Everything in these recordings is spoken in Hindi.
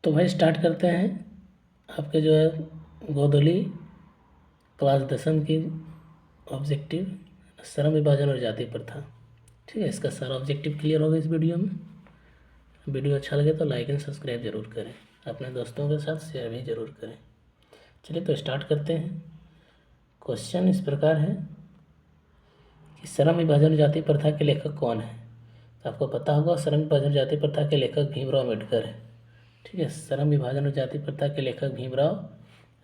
तो भाई स्टार्ट करते हैं आपके जो है गोदली क्लास 10वीं की ऑब्जेक्टिव श्रम विभाजन और जाति प्रथा। ठीक है, इसका सारा ऑब्जेक्टिव क्लियर होगा इस वीडियो में। वीडियो अच्छा लगे तो लाइक एंड सब्सक्राइब जरूर करें, अपने दोस्तों के साथ शेयर भी जरूर करें। चलिए तो स्टार्ट करते हैं। क्वेश्चन इस प्रकार है कि श्रम विभाजन और जाति प्रथा के लेखक कौन है। तो आपको पता होगा श्रम विभाजन और जाति प्रथा के लेखक भीमराव अम्बेडकर है। ठीक है, श्रम विभाजन और जाति प्रथा के लेखक भीमराव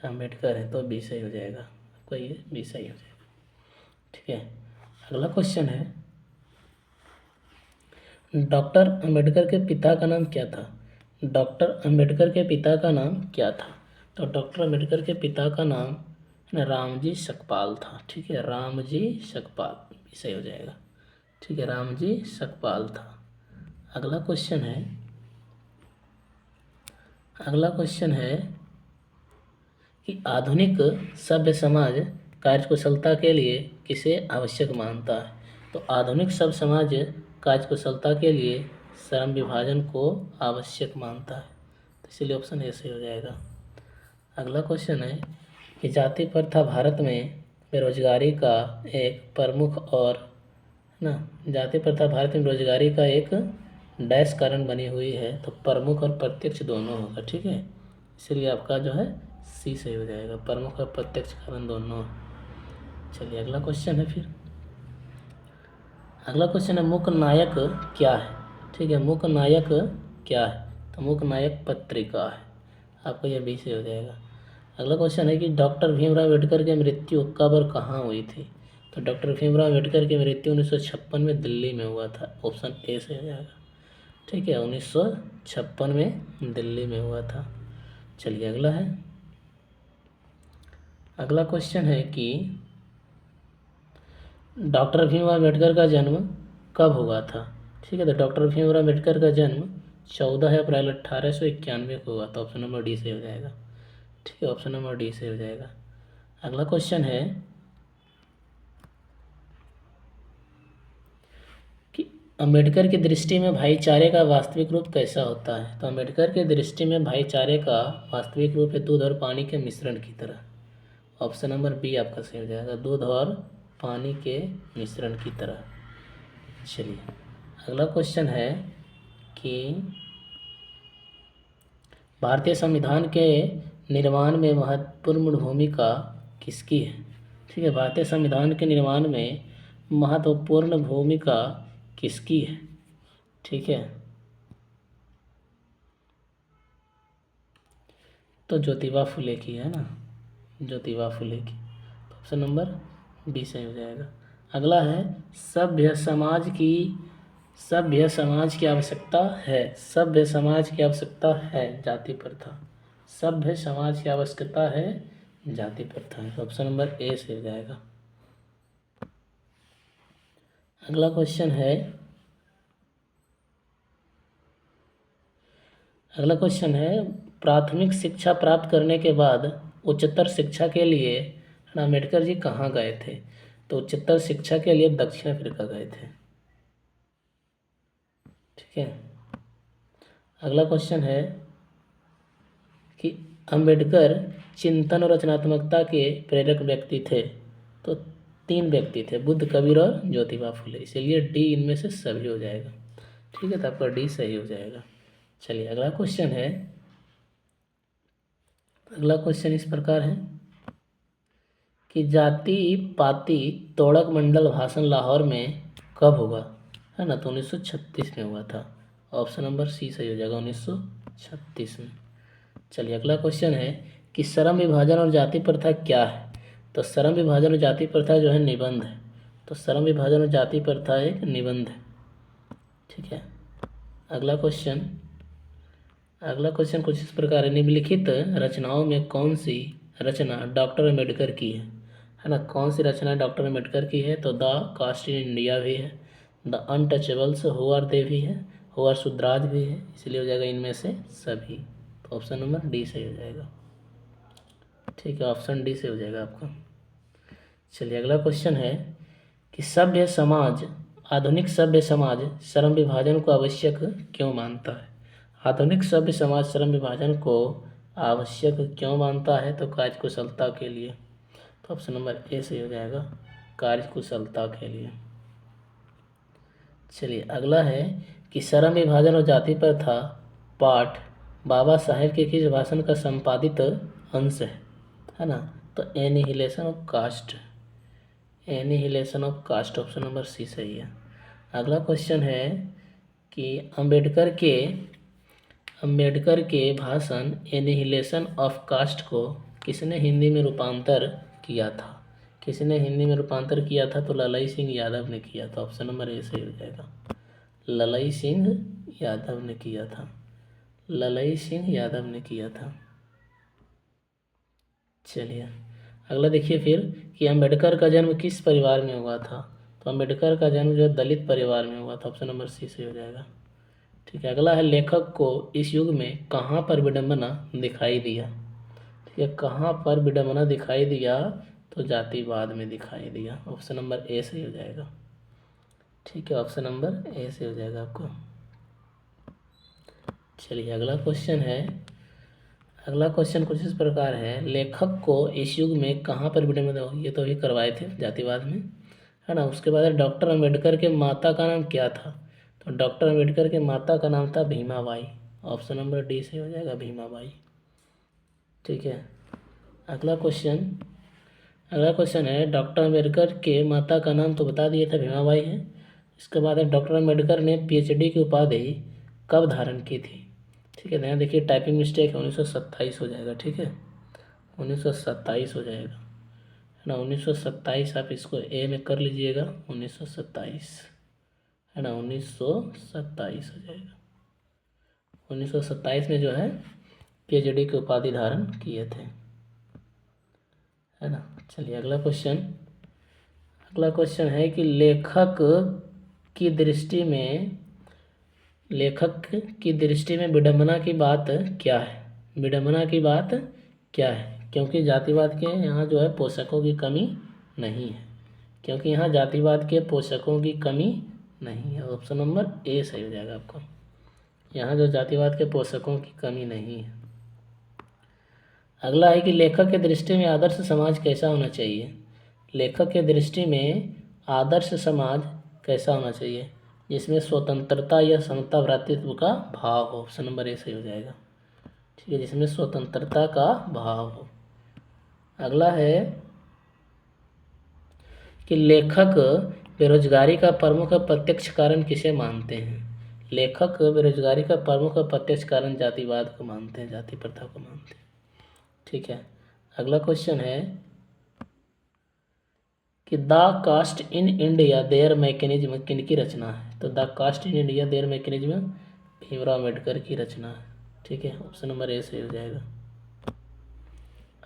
अम्बेडकर है, तो बी सही हो जाएगा। आपका ये बी सही हो जाएगा। ठीक है, अगला क्वेश्चन है डॉक्टर अंबेडकर के पिता का नाम क्या था। डॉक्टर अंबेडकर के पिता का नाम क्या था। तो डॉक्टर अंबेडकर के पिता का नाम रामजी सकपाल था। ठीक है, रामजी सकपाल भी सही हो जाएगा। ठीक है, रामजी सकपाल था। अगला क्वेश्चन है कि आधुनिक सभ्य समाज कार्यकुशलता के लिए किसे आवश्यक मानता है। तो आधुनिक सभ्य समाज कार्यकुशलता के लिए श्रम विभाजन को आवश्यक मानता है, तो इसलिए ऑप्शन ए सही हो जाएगा। अगला क्वेश्चन है कि जाति प्रथा भारत में बेरोजगारी का एक प्रमुख और जाति प्रथा भारत में बेरोजगारी का एक डैश कारण बनी हुई है। तो प्रमुख और प्रत्यक्ष दोनों होगा। ठीक है, इसलिए आपका जो है सी सही हो जाएगा, प्रमुख और प्रत्यक्ष कारण दोनों। चलिए अगला क्वेश्चन है फिर। अगला क्वेश्चन है मूक नायक क्या है। ठीक है, मूक नायक क्या है। तो मूक नायक पत्रिका है, आपको यह बी से हो जाएगा। अगला क्वेश्चन है कि डॉक्टर भीमराव अम्बेडकर की मृत्यु कब और कहाँ हुई थी। तो डॉक्टर भीमराव अम्बेडकर की मृत्यु 1956 में दिल्ली में हुआ था, ऑप्शन ए से हो जाएगा। ठीक है, 1956 में दिल्ली में हुआ था। चलिए अगला क्वेश्चन है कि डॉक्टर भीमराव अम्बेडकर का जन्म कब हुआ था। ठीक है, तो डॉक्टर भीमराव अम्बेडकर का जन्म 14 अप्रैल 1891 को हुआ था, ऑप्शन नंबर डी से हो जाएगा। ठीक है, ऑप्शन नंबर डी से हो जाएगा। अगला क्वेश्चन है कि अम्बेडकर की दृष्टि में भाईचारे का वास्तविक रूप कैसा होता है। तो अम्बेडकर की दृष्टि में भाईचारे का वास्तविक रूप है दूध और पानी के मिश्रण की तरह, ऑप्शन नंबर बी आपका सही हो जाएगा, दूध और पानी के मिश्रण की तरह। चलिए अगला क्वेश्चन है कि भारतीय संविधान के निर्माण में महत्वपूर्ण भूमिका किसकी है। ठीक है, भारतीय संविधान के निर्माण में महत्वपूर्ण भूमिका किसकी है। ठीक है, तो ज्योतिबा फुले की है ना, ज्योतिबा फुले की, तो ऑप्शन नंबर बी सही हो जाएगा। अगला है सभ्य समाज की आवश्यकता है। सभ्य समाज की आवश्यकता है जाति प्रथा। सभ्य समाज की आवश्यकता है जाति प्रथा है, ऑप्शन नंबर ए से हो जाएगा। अगला क्वेश्चन है प्राथमिक शिक्षा प्राप्त करने के बाद उच्चतर शिक्षा के लिए अम्बेडकर जी कहाँ गए थे। तो उच्चतर शिक्षा के लिए दक्षिण अफ्रीका गए थे। ठीक है, अगला क्वेश्चन है कि अम्बेडकर चिंतन और रचनात्मकता के प्रेरक व्यक्ति थे। तो 3 व्यक्ति थे, बुद्ध, कबीर और ज्योतिबा फुले, इसलिए डी इनमें से सभी हो जाएगा। ठीक है, तो आपका डी सही हो जाएगा। चलिए अगला क्वेश्चन इस प्रकार है कि जाति पाति तोड़क मंडल भाषण लाहौर में कब हुआ है ना। तो 1936 में हुआ था, ऑप्शन नंबर सी सही हो जाएगा, 1936 में। चलिए अगला क्वेश्चन है कि श्रम विभाजन और जाति प्रथा क्या है। तो श्रम विभाजन और जाति प्रथा जो है निबंध है। तो श्रम विभाजन और जाति प्रथा एक निबंध है। ठीक है, अगला क्वेश्चन कुछ इस प्रकार है, निम्नलिखित रचनाओं में कौन सी रचना डॉक्टर अम्बेडकर की है ना। कौन सी रचना डॉक्टर अम्बेडकर की है। तो द कास्ट इन इंडिया भी है, the untouchables who are they भी है, हु आर शुद्राज भी है, इसलिए हो जाएगा इनमें से सभी, तो ऑप्शन नंबर डी सही हो जाएगा। ठीक है, ऑप्शन डी से हो जाएगा आपका। चलिए अगला क्वेश्चन है कि आधुनिक सभ्य समाज श्रम विभाजन को आवश्यक क्यों मानता है। आधुनिक सभ्य समाज श्रम विभाजन को आवश्यक क्यों मानता है? तो कार्यकुशलता के लिए। तो ऑप्शन नंबर ए सही हो जाएगा, कार्यकुशलता के लिए। चलिए अगला है कि श्रम विभाजन और जाति प्रथा पाठ बाबा साहेब के किस भाषण का संपादित अंश है ना? तो annihilation of caste, annihilation of caste, option number C सही है। अगला क्वेश्चन है कि अंबेडकर के भाषण एनिहिलेशन ऑफ कास्ट को किसने हिंदी में रूपांतर किया था? किसने हिंदी में रूपांतर किया था? तो ललई सिंह यादव ने किया था। ऑप्शन नंबर ए सही हो जाएगा, ललई सिंह यादव ने किया था, ललई सिंह यादव ने किया था। चलिए अगला देखिए फिर कि अंबेडकर का जन्म किस परिवार में हुआ था? तो अंबेडकर का जन्म जो है दलित परिवार में हुआ था। ऑप्शन नंबर सी सही हो जाएगा। ठीक है अगला है लेखक को इस युग में कहाँ पर विडंबना दिखाई दिया? ठीक है कहाँ पर विडंबना दिखाई दिया? तो जातिवाद में दिखाई दिया। ऑप्शन नंबर ए सही हो जाएगा। ठीक है ऑप्शन नंबर ए से हो जाएगा आपको। चलिए अगला क्वेश्चन है, अगला क्वेश्चन कुछ इस प्रकार है, लेखक को इस युग में कहाँ पर विडंबना, ये तो अभी करवाए थे जातिवाद में, है ना। उसके बाद डॉक्टर अंबेडकर के माता का नाम क्या था? तो डॉक्टर अंबेडकर के माता का नाम था भीमाबाई। ऑप्शन नंबर डी से हो जाएगा, भीमाबाई। ठीक है अगला क्वेश्चन है, डॉक्टर अंबेडकर के माता का नाम तो बता दिए थे, भीमाबाई है। इसके बाद है डॉक्टर अंबेडकर ने पीएचडी की उपाधि कब धारण की थी? ठीक है यहाँ देखिए टाइपिंग मिस्टेक है, 1927 हो जाएगा। ठीक है 1927 हो जाएगा, है ना। 1927 आप इसको ए में कर लीजिएगा, 1927 है ना, 1927 हो जाएगा। 1927 में जो है पीएचडी की उपाधि धारण किए थे, है ना। चलिए अगला क्वेश्चन है कि लेखक की दृष्टि में विडंबना की बात क्या है? विडंबना की बात क्या है? क्योंकि जातिवाद के यहाँ जो है पोषकों की कमी नहीं है, क्योंकि यहाँ जातिवाद के पोषकों की कमी नहीं है। ऑप्शन नंबर ए सही हो जाएगा आपको, यहाँ जो जातिवाद के पोषकों की कमी नहीं है। अगला है कि लेखक के दृष्टि में आदर्श समाज कैसा होना चाहिए? लेखक के दृष्टि में आदर्श समाज कैसा होना चाहिए? जिसमें स्वतंत्रता या समता भ्रातृत्व का भाव हो। ऑप्शन नंबर ए सही हो जाएगा। ठीक है जिसमें स्वतंत्रता का भाव हो। अगला है कि लेखक बेरोजगारी का प्रमुख प्रत्यक्ष कारण किसे मानते हैं? लेखक बेरोजगारी का प्रमुख प्रत्यक्ष कारण जातिवाद को मानते हैं, जाति प्रथा को मानते हैं। ठीक है अगला क्वेश्चन है कि the caste in India their mechanism किनकी रचना है? तो the caste in India their mechanism Bhimrao Ambedkar की रचना है। ठीक है ऑप्शन नंबर ए सही हो जाएगा।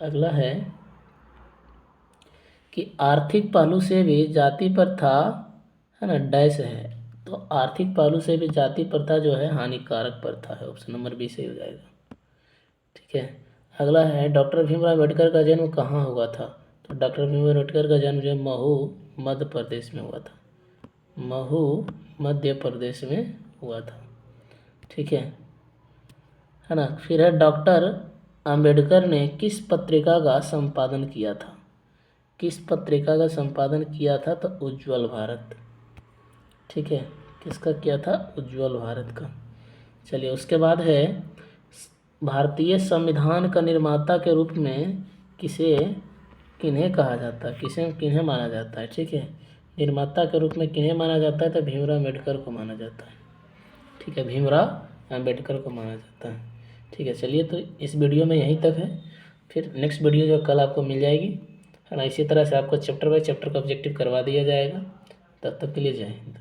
अगला है कि आर्थिक पहलू से भी जाति प्रथा है ना डैश है, तो आर्थिक पहलू से भी जाति प्रथा जो है हानिकारक प्रथा है। ऑप्शन नंबर बी सही हो जाएगा। ठीक है अगला है डॉक्टर भीमराव अम्बेडकर का जन्म कहाँ हुआ था? तो डॉक्टर भीमराव अम्बेडकर का जन्म जो महू मध्य प्रदेश में हुआ था, महू मध्य प्रदेश में हुआ था। ठीक है ना। फिर है डॉक्टर अंबेडकर ने किस पत्रिका का संपादन किया था? किस पत्रिका का संपादन किया था? तो उज्ज्वल भारत। ठीक है किसका किया था? उज्ज्वल भारत का। चलिए उसके बाद है भारतीय संविधान का निर्माता के रूप में किन्हें कहा जाता है, किन्हें माना जाता है? ठीक है निर्माता के रूप में किन्हें माना जाता है? तो भीमराव अम्बेडकर को माना जाता है। ठीक है भीमराव अम्बेडकर को माना जाता है। ठीक है चलिए तो इस वीडियो में यहीं तक है, फिर नेक्स्ट वीडियो जो कल आपको मिल जाएगी, है ना। इसी तरह से आपको चैप्टर बाय चैप्टर का ऑब्जेक्टिव करवा दिया जाएगा। तब तक के लिए जय हिंद।